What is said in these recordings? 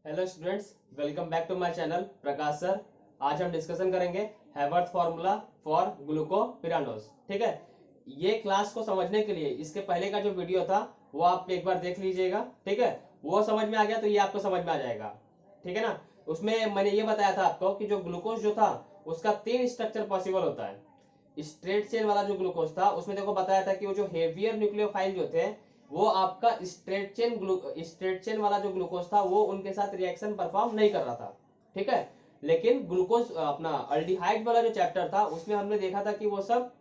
Hello students, welcome back to my channel Prakash sir. आज हम discussion करेंगे हैवर्थ फार्मूला फॉर ग्लूकोपिरानोज। ठीक है, ये क्लास को समझने के लिए इसके पहले का जो वीडियो था वो आप एक बार देख लीजिएगा। ठीक है, वो समझ में आ गया तो ये आपको समझ में आ जाएगा। ठीक है ना। उसमें मैंने ये बताया था आपको कि जो ग्लूकोज जो था उसका 3 स्ट्रक्चर पॉसिबल होता है। स्ट्रेट चेन वाला जो ग्लूकोज था उसमें देखो बताया था कि वो जो हेवियर न्यूक्लियोफाइल जो थे वो आपका स्ट्रेट चेन वाला जो ग्लूकोज था वो उनके साथ रिएक्शन परफॉर्म नहीं कर रहा था। ठीक है, लेकिन ग्लूकोज अपना अल्डिहाइड वाला जो चैप्टर था उसमें हमने देखा था कि वो सब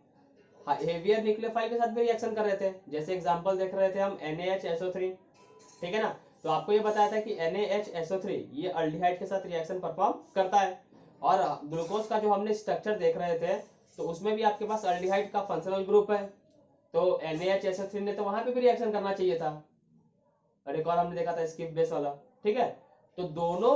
हेवियर न्यूक्लियोफाइल के साथ भी रिएक्शन कर रहे थे। जैसे एग्जांपल देख रहे थे हम NaHSO3। ठीक है ना। तो आपको ये बताया था कि NaHSO3 ये अल्डिहाइड के साथ रिएक्शन परफॉर्म करता है। और ग्लूकोज का जो हमने स्ट्रक्चर देख रहे थे तो उसमें भी आपके पास अल्डिहाइड का फंक्शनल ग्रुप है, तो NaHSO3 ने तो वहां पे भी रिएक्शन करना चाहिए था। और एक और हमने देखा था स्किप बेस वाला। ठीक है, तो दोनों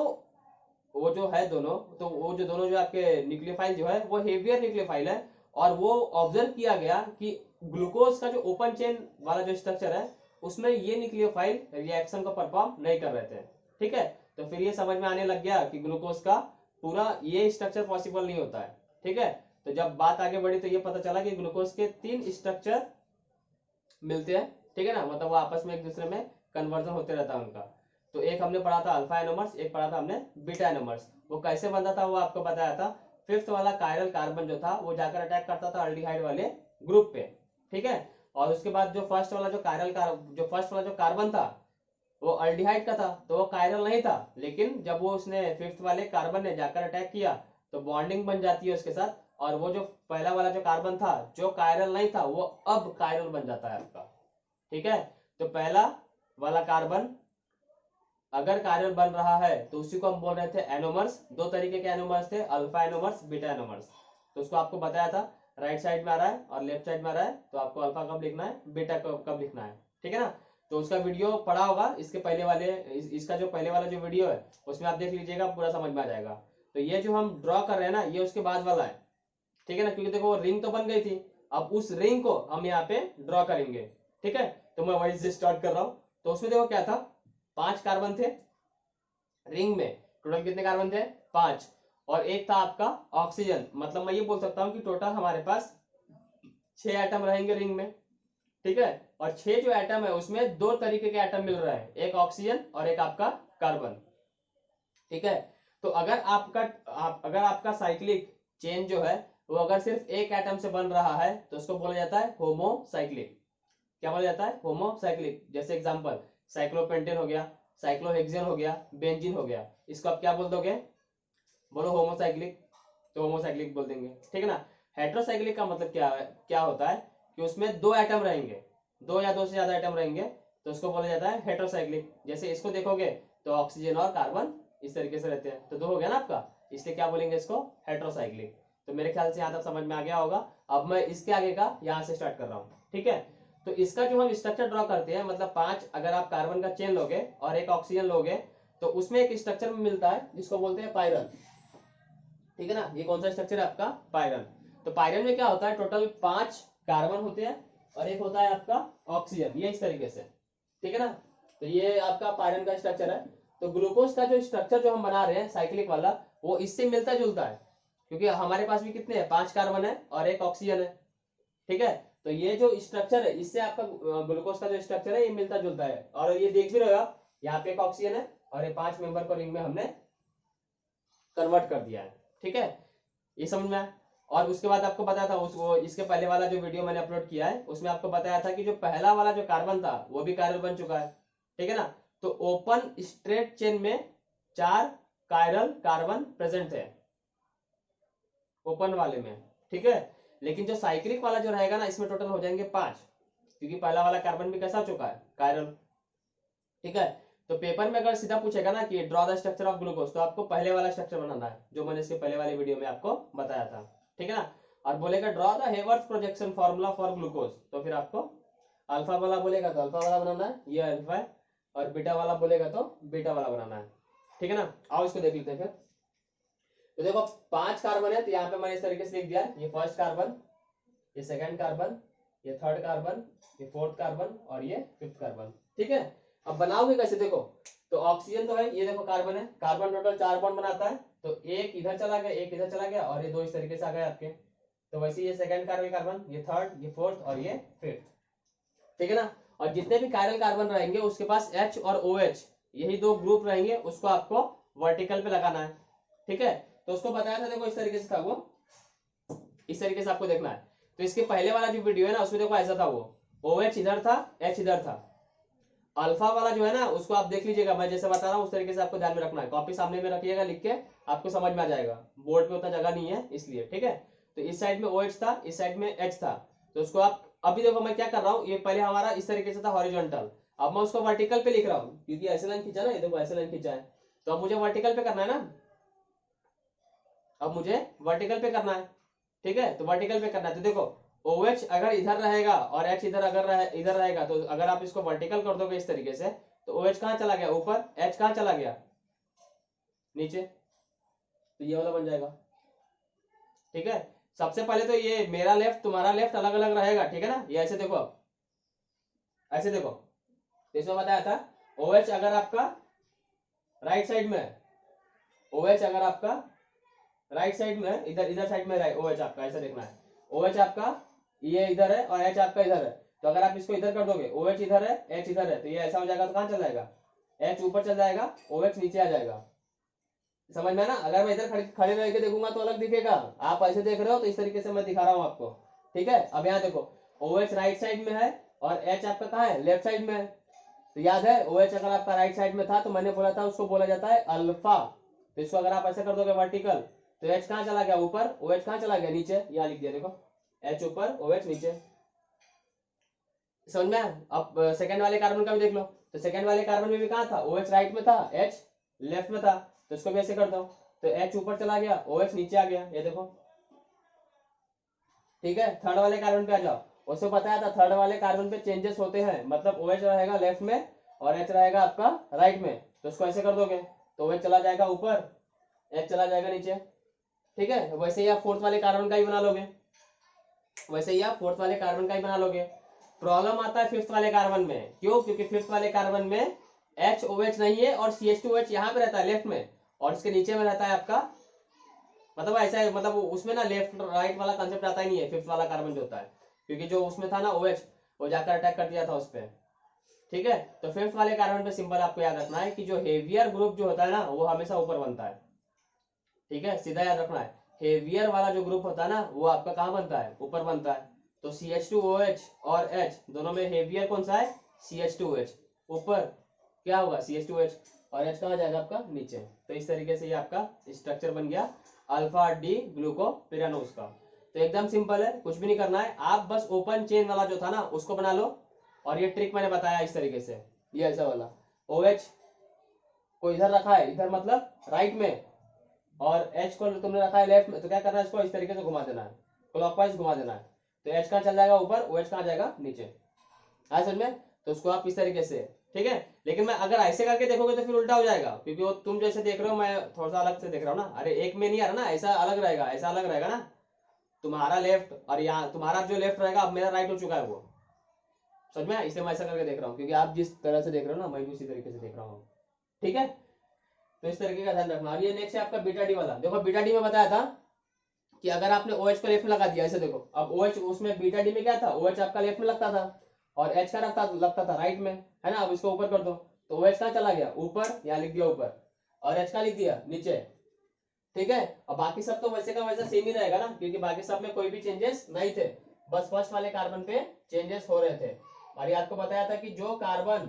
वो जो है दोनों तो वो जो दोनों जो आपके न्यूक्लियोफाइल जो है वो हेवियर न्यूक्लियोफाइल है। और वो ऑब्जर्व किया गया कि ग्लूकोज का जो ओपन चेन वाला जो स्ट्रक्चर है उसमें ये न्यूक्लियोफाइल रिएक्शन को परफॉर्म नहीं कर रहे थे। ठीक है, तो फिर ये समझ में आने लग गया कि ग्लूकोज का पूरा ये स्ट्रक्चर पॉसिबल नहीं होता है। ठीक है, तो जब बात आगे बढ़ी तो ये पता चला कि ग्लूकोज के 3 स्ट्रक्चर मिलते हैं। ठीक है ना, मतलब वो आपस में एक दूसरे में कन्वर्जन होते रहता है उनका। तो एक हमने पढ़ा था अल्फा एनोमर्स, एक पढ़ा था हमने बीटा एनोमर्स। वो कैसे बनता था वो आपको बताया था। फिफ्थ वाला कायरल कार्बन जो था वो जाकर अटैक करता था अल्डिहाइड वाले ग्रुप पे। ठीक है, और उसके बाद जो फर्स्ट वाला जो कार्बन था वो अल्डिहाइड का था तो वो कायरल नहीं था, लेकिन जब वो उसने फिफ्थ वाले कार्बन ने जाकर अटैक किया तो बॉन्डिंग बन जाती है उसके साथ। और वो जो पहला वाला जो कार्बन था जो कायरल नहीं था वो अब कायरल बन जाता है आपका। ठीक है, तो पहला वाला कार्बन अगर कायरल बन रहा है तो उसी को हम बोल रहे थे एनोमर्स। दो तरीके के एनोमर्स थे, अल्फा एनोमर्स, बीटा एनोमर्स। तो उसको आपको बताया था राइट साइड में आ रहा है और लेफ्ट साइड में आ रहा है, तो आपको अल्फा कब लिखना है, बीटा कब लिखना है। ठीक है ना। तो उसका वीडियो पड़ा होगा इसके पहले वाले इसका जो पहले वाला जो वीडियो है उसमें आप देख लीजिएगा, पूरा समझ में आ जाएगा। तो ये जो हम ड्रॉ कर रहे हैं ना ये उसके बाद वाला है। ठीक है ना, क्योंकि देखो वो रिंग तो बन गई थी, अब उस रिंग को हम यहाँ पे ड्रॉ करेंगे। ठीक है, तो मैं वही से स्टार्ट कर रहा हूं। तो उसमें देखो क्या था, 5 कार्बन थे रिंग में। टोटल कितने कार्बन थे, 5। और एक था आपका ऑक्सीजन, मतलब मैं ये बोल सकता हूँ कि टोटल हमारे पास 6 एटम रहेंगे रिंग में। ठीक है, और 6 जो एटम है उसमें 2 तरीके के एटम मिल रहा है, एक ऑक्सीजन और एक आपका कार्बन। ठीक है, तो अगर आपका साइक्लिक चेन जो है वो अगर सिर्फ एक एटम से बन रहा है तो उसको बोला जाता है होमोसाइक्लिक। क्या बोला जाता है, होमोसाइक्लिक। जैसे एग्जांपल साइक्लोपेंटेन हो गया, साइक्लोहेक्सेन हो गया, बेंजीन हो गया, इसको आप क्या बोल दोगे, बोलो होमोसाइक्लिक, तो होमोसाइक्लिक बोल देंगे। ठीक है ना। हेट्रोसाइक्लिक का मतलब क्या होता है कि उसमें 2 एटम रहेंगे, 2 या 2 से ज्यादा एटम रहेंगे, तो उसको बोला जाता है हेट्रोसाइक्लिक। जैसे इसको देखोगे तो ऑक्सीजन और कार्बन इस तरीके से रहते हैं, तो 2 हो गया ना आपका, इसलिए क्या बोलेंगे इसको, हेट्रोसाइक्लिक। तो मेरे ख्याल से यहाँ तक समझ में आ गया होगा। अब मैं इसके आगे का यहाँ से स्टार्ट कर रहा हूँ। ठीक है, तो इसका जो हम स्ट्रक्चर ड्रॉ करते हैं, मतलब 5 अगर आप कार्बन का चेन लोगे और एक ऑक्सीजन लोगे तो उसमें एक स्ट्रक्चर में मिलता है जिसको बोलते हैं पायरल। ठीक है ना, ये कौन सा स्ट्रक्चर है आपका, पायरल। तो पायरल में क्या होता है, टोटल 5 कार्बन होते हैं और एक होता है आपका ऑक्सीजन, ये इस तरीके से। ठीक है ना, तो ये आपका पायरल का स्ट्रक्चर है। तो ग्लूकोज का जो स्ट्रक्चर जो हम बना रहे हैं साइक्लिक वाला वो इससे मिलता जुलता है, क्योंकि हमारे पास भी कितने हैं, 5 कार्बन है और एक ऑक्सीजन है। ठीक है, तो ये जो स्ट्रक्चर है इससे आपका ग्लूकोज का जो स्ट्रक्चर है ये मिलता जुलता है। और ये देख भी रहे हो आप, यहाँ पे एक ऑक्सीजन है और ये 5 मेंबर को रिंग में हमने कन्वर्ट कर दिया है। ठीक है, ये समझ में आया। और उसके बाद आपको बताया था उसको, इसके पहले वाला जो वीडियो मैंने अपलोड किया है उसमें आपको बताया था कि जो पहला वाला जो कार्बन था वो भी कायरल बन चुका है। ठीक है ना, तो ओपन स्ट्रेट चेन में 4 कायरल कार्बन प्रेजेंट है ओपन वाले में। ठीक है, लेकिन जो साइक्लिक वाला जो रहेगा ना इसमें टोटल हो जाएंगे 5, क्योंकि पहला वाला कार्बन भी कैसा हो चुका है, कायरल। ठीक है, तो पेपर में अगर सीधा पूछेगा ना कि draw the structure of glucose, तो आपको पहले वाला स्ट्रक्चर बनाना है जो मैंने इसके पहले वाले वीडियो में आपको बताया था। ठीक है ना, और बोलेगा draw the Hayworth projection formula for glucose, तो फिर आपको अल्फा वाला बोलेगा तो अल्फा वाला बनाना है, ये अल्फा है। और बीटा वाला बोलेगा तो बीटा वाला बनाना है। ठीक है ना, आओ इसको देख लेते हैं फिर। तो देखो 5 कार्बन है तो यहाँ पे मैंने इस तरीके से लिख दिया, ये फर्स्ट कार्बन, ये सेकंड कार्बन, ये थर्ड कार्बन, ये फोर्थ कार्बन और ये फिफ्थ कार्बन। ठीक है, अब बनाओगे कैसे देखो, तो ऑक्सीजन तो है, ये देखो कार्बन है, कार्बन टोटल 4 बॉन्ड बनाता है, तो एक इधर चला गया, एक इधर चला गया, और ये 2 इस तरीके से आ गए आपके। तो वैसे ये सेकंड कार्बन कार्बन, ये थर्ड, ये फोर्थ और ये फिफ्थ, ठीक है ना। और जितने भी कायरल कार्बन रहेंगे उसके पास H और OH यही 2 ग्रुप रहेंगे, उसको आपको वर्टिकल पे लगाना है, ठीक है। तो उसको बताया था, देखो इस तरीके से था वो, इस तरीके से आपको देखना है। तो इसके पहले वाला जो वीडियो है ना उसमें देखो ऐसा था, वो OH इधर था, H इधर था। अल्फा वाला जो है ना उसको आप देख लीजिएगा, मैं जैसे बता रहा हूँ उस तरीके से आपको ध्यान में रखना है, कॉपी सामने में रखिएगा लिख के, आपको समझ में आ जाएगा, बोर्ड पे उतना जगह नहीं है इसलिए, ठीक है। तो इस साइड में OH था, इस साइड में H था, तो उसको आप अभी देखो मैं क्या कर रहा हूँ, ये पहले हमारा इस तरीके से था हॉरिजॉन्टल, अब मैं उसको वर्टिकल पे लिख रहा हूँ, क्योंकि ऐसे लाइन खींचा ना, ये देखो ऐसे लाइन खींचा है, तो अब मुझे वर्टिकल पे करना है ना, अब मुझे वर्टिकल पे करना है, ठीक है। तो वर्टिकल पे करना है, तो देखो OH अगर इधर रहेगा और H इधर अगर इधर रहेगा, तो अगर आप इसको वर्टिकल कर दोगे इस तरीके से, तो OH कहाँ चला गया ऊपर, H कहाँ चला गया नीचे, तो ये वाला बन जाएगा, ठीक है। सबसे पहले तो ये मेरा लेफ्ट तुम्हारा लेफ्ट अलग अलग रहेगा, ठीक है ना। ये ऐसे देखो, ऐसे देखो, तो इसमें बताया था OH अगर आपका राइट साइड में है, OH अगर आपका राइट साइड में है, इधर इधर साइड में OH आपका ऐसा देखना है, OH आपका ये इधर है और H आपका इधर है, तो अगर आप इसको इधर कर दोगे, OH इधर है, H इधर है, तो ये ऐसा हो जाएगा, तो कहाँ चल जाएगा, H ऊपर चल जाएगा, OH नीचे आ जाएगा, समझ में ना। अगर मैं इधर खड़े रह के देखूंगा तो अलग दिखेगा, आप ऐसे देख रहे हो तो इस तरीके से मैं दिखा रहा हूँ आपको, ठीक है। अब यहाँ देखो OH राइट साइड में है और H आपका कहाँ है, लेफ्ट साइड में है, तो याद है OH अगर आपका राइट साइड में था तो मैंने बोला था उसको बोला जाता है अल्फा, तो इसको अगर आप ऐसे कर दोगे वर्टिकल, तो H कहाँ चला गया ऊपर, OH कहाँ चला गया नीचे, यहाँ लिख दिया देखो, H ऊपर OH नीचे, समझ में। अब सेकंड वाले कार्बन का भी देख लो, तो सेकंड वाले कार्बन में भी कहाँ था, OH राइट में था, H लेफ्ट में था, तो इसको भी ऐसे कर दो, तो H ऊपर चला गया, OH नीचे आ गया, ये देखो, ठीक है। थर्ड वाले कार्बन पे आ जाओ, उसको बताया था थर्ड वाले कार्बन पे चेंजेस होते हैं, मतलब OH रहेगा लेफ्ट में और H रहेगा आपका राइट में, तो उसको ऐसे कर दोगे तो OH चला जाएगा ऊपर, H चला जाएगा नीचे, ठीक है। वैसे ही आप फोर्थ वाले कार्बन का ही बना लोगे, वैसे ही आप फोर्थ वाले कार्बन का ही बना लोगे। प्रॉब्लम आता है फिफ्थ वाले कार्बन में, क्यों, क्योंकि फिफ्थ वाले कार्बन में HOH नहीं है और CH2OH यहाँ पे रहता है लेफ्ट में, और इसके नीचे में रहता है आपका, मतलब ऐसा है, मतलब उसमें ना लेफ्ट राइट वाला कंसेप्ट आता ही नहीं है फिफ्थ वाला कार्बन जो होता है, क्योंकि जो उसमें था ना OH वो जाकर अटैक कर दिया था उस पर, ठीक है। तो फिफ्थ वाले कार्बन पे सिंपल आपको याद रखना है कि जो हेवियर ग्रुप जो होता है ना वो हमेशा ऊपर बनता है, ठीक है, सीधा याद रखना है। हेवियर वाला जो ग्रुप होता है ना वो आपका कहाँ बनता है, ऊपर बनता है। तो CH2OH और H दोनों में हेवियर कौन सा है, CH2OH, ऊपर क्या होगा CH2OH, और H कहाँ जाएगा आपका नीचे। तो इस तरीके से ये आपका स्ट्रक्चर बन गया अल्फा डी ग्लूकोपिरानोज का। तो एकदम सिंपल है, कुछ भी नहीं करना है, आप बस ओपन चेन वाला जो था ना उसको बना लो, और ये ट्रिक मैंने बताया इस तरीके से, ये ऐसा वाला OH को इधर रखा है, इधर मतलब राइट में, और H को तुमने रखा है लेफ्ट में, तो क्या करना है, इसको इस तरीके से घुमा देना है, क्लॉकवाइज घुमा देना है, तो H कहाँ चल जाएगा ऊपर, OH कहाँ जाएगा नीचे, आ समझ में। तो उसको आप इस तरीके से, ठीक है। लेकिन मैं अगर ऐसे करके देखोगे तो फिर उल्टा हो जाएगा, क्योंकि वो तुम जैसे देख रहे हो मैं थोड़ा सा अलग से देख रहा हूँ ना, अरे एक में नहीं आ रहा ना, ऐसा अलग रहेगा, ऐसा अलग रहेगा ना, तुम्हारा लेफ्ट और यहाँ तुम्हारा जो लेफ्ट रहेगा अब मेरा राइट हो चुका है वो, समझ में। इसलिए मैं ऐसा करके देख रहा हूँ, क्योंकि आप जिस तरह से देख रहे हो ना मैं भी उसी तरीके से देख रहा हूँ, ठीक है। तो इस तरीके का ध्यान रखना। और ये नेक्स्ट है आपका बीटा डी वाला, देखो बीटा डी में बताया था कि अगर आपने OH को लेफ्ट में लगा दिया, ऐसे देखो, अब OH उसमें बीटा डी में क्या था, OH आपका लेफ्ट में लगता था और H का लगता था राइट में, है ना। अब इसको ऊपर कर दो तो OH कहाँ चला गया ऊपर, यहाँ लिख दिया ऊपर, और H का लिख दिया नीचे, ठीक है। अब बाकी सब तो वैसे का वैसा सेम ही रहेगा ना, क्योंकि बाकी सब में कोई भी चेंजेस नहीं थे, बस फर्स्ट वाले कार्बन पे चेंजेस हो रहे थे। और ये आपको बताया था कि जो कार्बन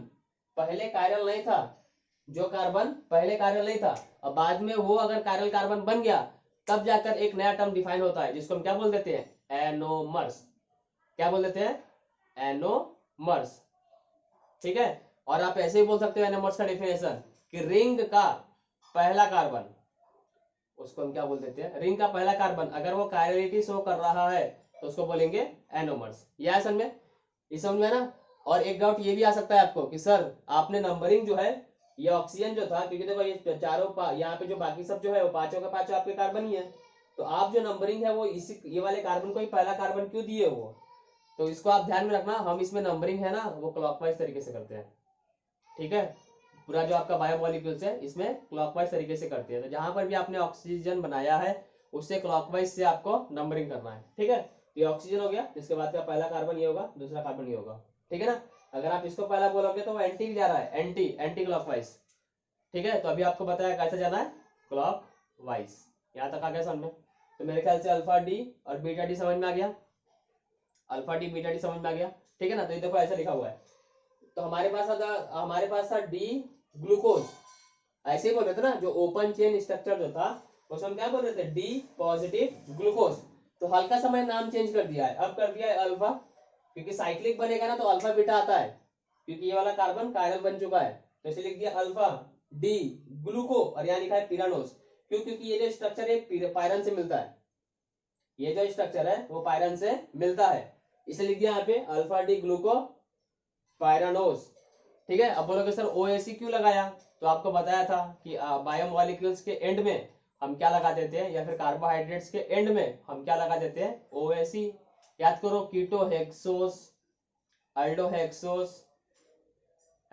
पहले कायरल नहीं था, जो कार्बन पहले कायरल नहीं था, अब बाद में वो अगर कायरल कार्बन बन गया, तब जाकर एक नया टर्म डिफाइन होता है, जिसको हम क्या बोल देते हैं, एनोमर्स। क्या बोल देते हैं, एनोमर्स, ठीक है। और आप ऐसे ही बोल सकते हो एनोमर्स का डेफिनेशन कि रिंग का पहला कार्बन, उसको हम क्या बोल देते हैं, रिंग का पहला कार्बन अगर वो कायरलिटी शो कर रहा है तो उसको बोलेंगे एनोमर्स। ये है समझ में, ये समझ में ना। और एक डाउट ये भी आ सकता है आपको कि सर आपने नंबरिंग जो है, ये ऑक्सीजन जो था, क्योंकि देखो ये चारों यहाँ पे जो बाकी सब जो है वो पांचों के पांचों आपके कार्बन ही है, तो आप जो नंबरिंग है वो इसी ये वाले कार्बन को ही पहला कार्बन क्यों दिए वो, तो इसको आप ध्यान में रखना। हम इसमें नंबरिंग है ना वो क्लॉकवाइज तरीके से करते हैं, ठीक है। पूरा जो आपका बायोमोलिक्यूल्स है इसमें क्लॉकवाइज तरीके से करती है। तो जहां पर भी आपने ऑक्सीजन बनाया है उससे क्लॉकवाइज से आपको नंबरिंग करना है, ठीक है। तो ये ऑक्सीजन हो गया, इसके बाद का पहला कार्बन ये होगा, दूसरा कार्बन ये होगा, ठीक है ना। अगर आप इसको पहला बोलोगे तो वो एंटी जा रहा है, एंटी एंटी क्लॉकवाइज, ठीक है। तो अभी आपको बताया कैसे जाना है, क्लॉकवाइज। यहाँ तक आ गया समझ में। तो मेरे ख्याल से अल्फा डी और बीटा डी समझ में आ गया, अल्फा डी बीटा डी समझ में आ गया, ठीक है ना। तो ये देखो ऐसा लिखा हुआ है। तो हमारे पास था डी ग्लूकोज, ऐसे ही बोल रहे थे ना, जो ओपन चेन स्ट्रक्चर जो था उसमें हम क्या बोल रहे थे, डी पॉजिटिव ग्लूकोज। तो हल्का समय नाम चेंज कर दिया है, अब कर दिया है अल्फा, क्योंकि साइक्लिक बनेगा ना तो अल्फा बीटा आता है, क्योंकि ये वाला कार्बन कायरल बन चुका है। तो इसे लिख दिया अल्फा डी ग्लूको, और यहाँ लिखा है पिरानोस। क्यों? क्योंकि ये जो स्ट्रक्चर है पायरन से मिलता है, ये जो स्ट्रक्चर है वो पायरन से मिलता है, इसे लिख दिया यहाँ पे अल्फा डी ग्लूको पायरानोस, ठीक है। अब बोलोगे सर ओएसी क्यों लगाया, तो आपको बताया था कि बायोमोलिक्यूल्स के एंड में हम क्या लगा देते हैं, या फिर कार्बोहाइड्रेट्स के एंड में हम क्या लगा देते हैं, ओएसी। याद करो, कीटो हेक्सोस, अल्डो हेक्सोस,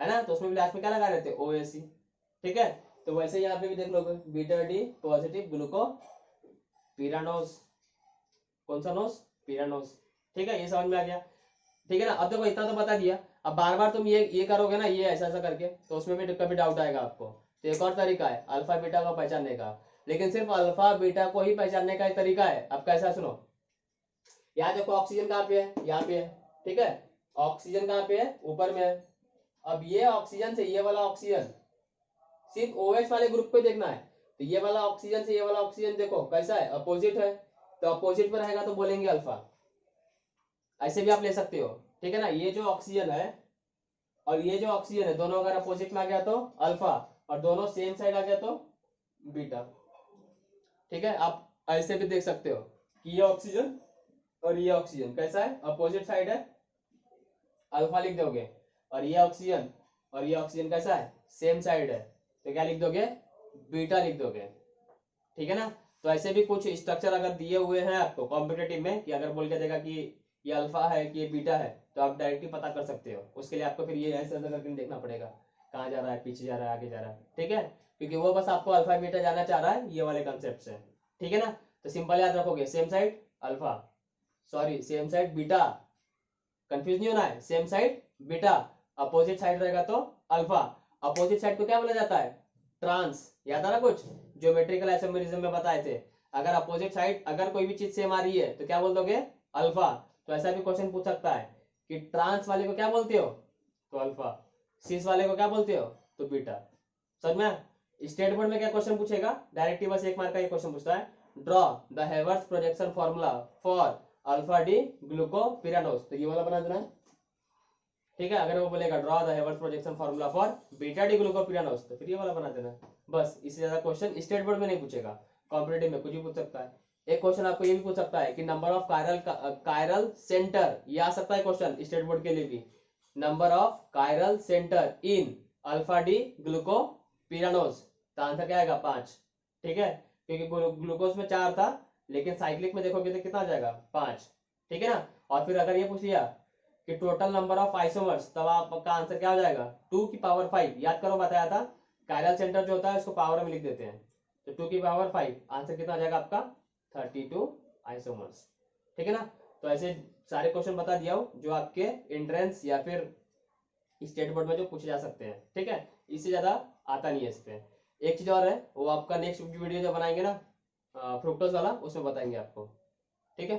है ना, तो उसमें भी लास्ट में क्या लगा देते हैं, ओएसी, ठीक है। तो वैसे यहाँ पे भी देख लोगे, बीटा डी पॉजिटिव ग्लूको पिरानोस, कौन सा नोस, पिरानोस, ठीक है। ये समझ में आ गया, ठीक है ना। अब देखो इतना तो बता दिया, अब बार बार तुम ये करोगे ना, ये ऐसा ऐसा करके, तो उसमें भी कभी डाउट आएगा आपको। तो एक और तरीका है अल्फा बीटा को पहचानने का, लेकिन सिर्फ अल्फा बीटा को ही पहचानने का एक तरीका है। अब कैसा, सुनो, यहाँ देखो ऑक्सीजन कहाँ पे है, यहाँ पे है, ठीक है। ऑक्सीजन कहाँ पे है, ऊपर में है। अब ये ऑक्सीजन से ये वाला ऑक्सीजन सिर्फ OH वाले ग्रुप पे देखना है, तो ये वाला ऑक्सीजन से ये वाला ऑक्सीजन देखो कैसा है, अपोजिट है, तो अपोजिट पे रहेगा तो बोलेंगे अल्फा। ऐसे भी आप ले सकते हो, ठीक है ना। ये जो ऑक्सीजन है और ये जो ऑक्सीजन है, दोनों अगर अपोजिट में आ गया तो अल्फा, और दोनों सेम साइड आ गया तो बीटा, ठीक है। आप ऐसे भी देख सकते हो कि ये ऑक्सीजन और ये ऑक्सीजन कैसा है, अपोजिट साइड है, अल्फा लिख दोगे, और ये ऑक्सीजन और ये ऑक्सीजन कैसा है, सेम साइड है, तो क्या लिख दोगे, बीटा लिख दोगे, ठीक है ना। तो ऐसे भी कुछ स्ट्रक्चर अगर दिए हुए हैं आपको कॉम्पिटेटिव में, कि अगर बोल के देगा कि ये अल्फा है कि ये बीटा है, तो आप डायरेक्टली पता कर सकते हो। उसके लिए आपको फिर ये ऐसे ऐसा करके देखना पड़ेगा, कहाँ जा रहा है, पीछे जा रहा है, आगे जा रहा है, ठीक है। क्योंकि वो बस आपको अल्फा बीटा जाना चाह रहा है ये वाले कंसेप्ट से, ठीक है ना। तो सिंपल याद रखोगे, same side alpha, sorry same side beta, confuse नहीं होना है, same side beta, opposite side रहेगा तो अल्फा। अपोजिट साइड को क्या बोला जाता है, ट्रांस, याद आ रहा कुछ, ज्योमेट्रिकल आइसोमेरिज्म में बताए थे। अगर अपोजिट साइड अगर कोई भी चीज सेम आ रही है तो क्या बोल दोगे, अल्फा। तो ऐसा भी क्वेश्चन पूछ सकता है कि ट्रांस वाले को क्या बोलते हो, तो अल्फा, सिस वाले को क्या बोलते हो, तो बीटा। समझ में। स्टेट बोर्ड में क्या क्वेश्चन पूछेगा, डायरेक्टली बस 1 मार्क का ये क्वेश्चन पूछता है, draw the Haworth's projection formula for alpha D glucopyranose, तो ये वाला बना देना है, ठीक है। अगर वो बोलेगा draw the Haworth's projection formula for beta D glucopyranose, तो फिर ये वाला बना देना है, बस। इससे ज्यादा क्वेश्चन स्टेट बोर्ड में नहीं पूछेगा, कॉम्पिटेटिव में कुछ भी पूछ सकता है। एक क्वेश्चन आपको ये भी पूछ सकता है कि नंबर ऑफ कायरल सेंटर, ये आ सकता है क्वेश्चन स्टेट बोर्ड के लिए भी, number of chiral centre in alpha D glucopyranose, तो आंसर क्या आएगा, 5, ठीक है। क्योंकि ग्लूकोज में 4 था, लेकिन साइक्लिक में देखोगे तो कितना आ जाएगा, 5, ठीक है ना। और फिर अगर ये पूछ लिया कि टोटल नंबर ऑफ आइसोमर्स, तब आपका आंसर क्या हो जाएगा, 2 की पावर 5। याद करो, बताया था कायरल सेंटर जो होता है उसको पावर में लिख देते हैं, तो 2 की पावर 5, आंसर कितना आ जाएगा आपका, 32 आइसोमर्स, ठीक है ना। तो ऐसे सारे क्वेश्चन बता दिया हूं जो आपके एंट्रेंस या फिर स्टेट बोर्ड में जो पूछे जा सकते हैं, ठीक है। इससे ज्यादा आता नहीं है इस पे। एक चीज और है, वो आपका नेक्स्ट वीडियो जो बनाएंगे ना फ्रुक्टोज वाला, उसमें बताएंगे आपको, ठीक है।